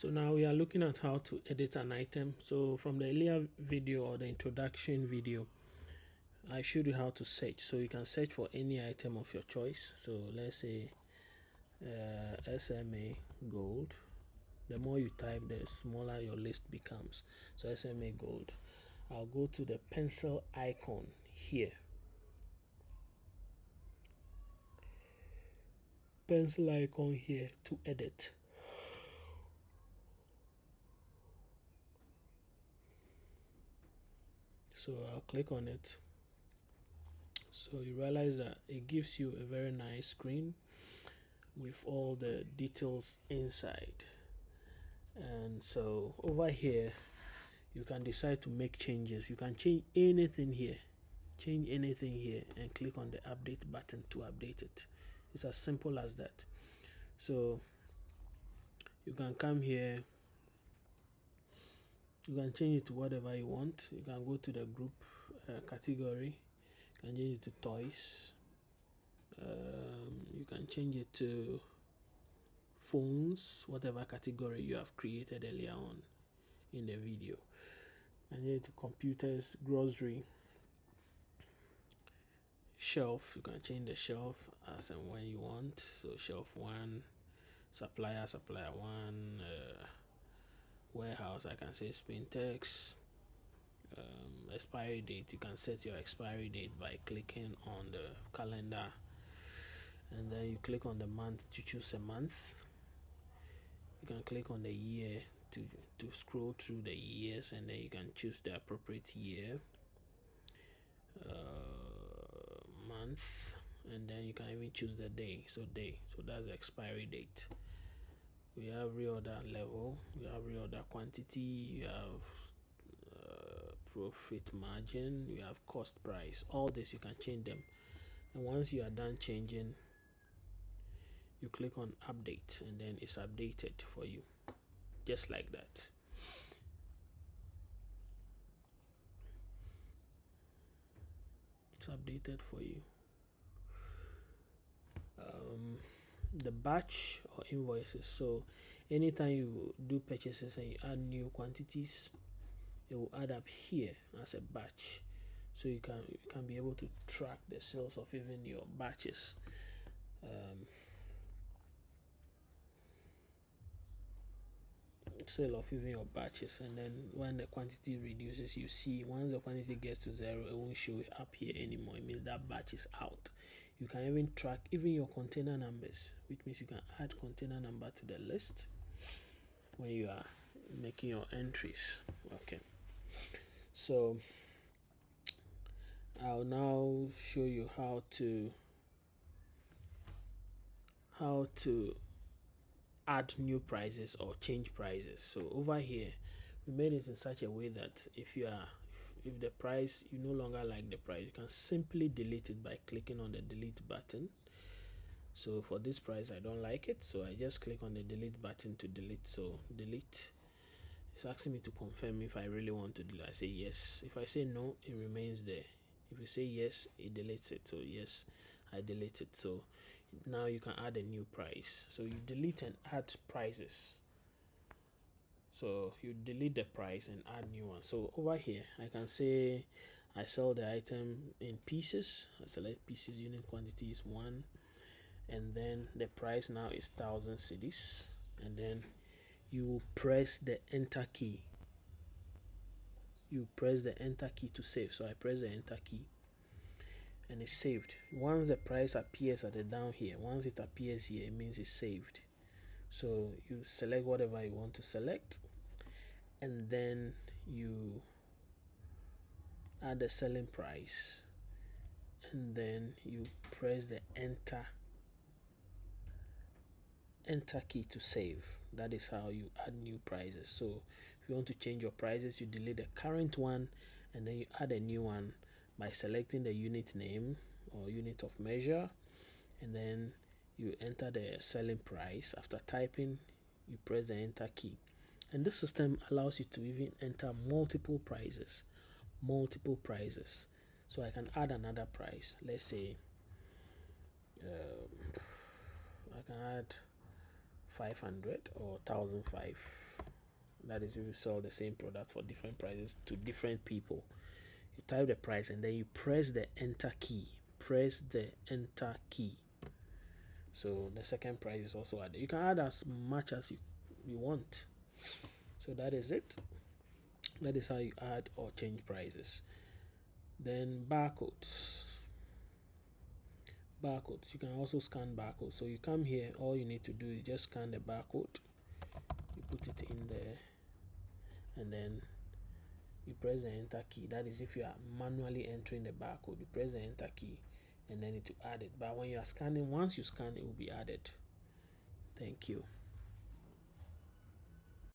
So now we are looking at how to edit an item. So from the earlier video or the introduction video, I showed you how to search. So you can search for any item of your choice. So let's say SMA gold. The more you type, the smaller your list becomes. So SMA gold. I'll go to the pencil icon here. Pencil icon here to edit. So I'll click on it. So you realize that it gives you a very nice screen with all the details inside. And so over here, you can decide to make changes. You can change anything here. Change anything here and click on the update button to update it. It's as simple as that. So you can come here. You can change it to whatever you want. You can go to the group category. You can change it to toys. You can change it to phones, whatever category you have created earlier on in the video. And change it to computers, grocery, shelf. You can change the shelf as and when you want. So shelf 1, supplier 1, warehouse, I can say Spintex. Expiry date, you can set your expiry date by clicking on the calendar, and then you click on the month to choose a month. You can click on the year to scroll through the years, and then you can choose the appropriate year, month, and then you can even choose the day. So that's the expiry date. We have reorder level, we have reorder quantity, you have profit margin, you have cost price. All this you can change them, and once you are done changing, you click on update, and then it's updated for you, just like that. It's updated for you. The batch or invoices. So anytime you do purchases and you add new quantities, it will add up here as a batch. So you can be able to track the sales of even your batches. Sale of even your batches, and then when the quantity reduces, you see once the quantity gets to 0, it won't show it up here anymore. It means that batch is out. You can even track even your container numbers, which means you can add container number to the list when you are making your entries. Okay, so I'll now show you how to add new prices or change prices. So over here, we made it in such a way that if the price, you no longer like the price, you can simply delete it by clicking on the delete button. So for this price, I don't like it, so I just click on the delete button to delete. So delete. It's asking me to confirm if I really want to delete. I say yes. If I say no, it remains there. If you say yes, it deletes it. So yes, I delete it. So now you can add a new price. So you delete and add prices. So you delete the price and add new one. So over here, I can say I sell the item in pieces. I select pieces, unit quantity is 1, and then the price now is 1,000 cedis. And then you press the enter key. You press the enter key to save. So I press the enter key, and it's saved. Once the price appears at the down here, once it appears here, it means it's saved. So you select whatever you want to select, and then you add the selling price, and then you press the enter key to save. That is how you add new prices. So if you want to change your prices, you delete the current one, and then you add a new one by selecting the unit name or unit of measure, and then you enter the selling price. After typing, you press the enter key, and this system allows you to even enter multiple prices. So I can add another price. Let's say I can add 500 or 1,005. That is, if you sell the same product for different prices to different people, you type the price and then you press the enter key. Press the enter key. So the second price is also added. You can add as much as you want. So that is it. That is how you add or change prices. Then barcodes. Barcodes. You can also scan barcodes. So you come here, all you need to do is just scan the barcode. You put it in there, and then you press the enter key. That is if you are manually entering the barcode. You press the enter key and then it will add it. But when you are scanning, once you scan, it will be added. Thank you.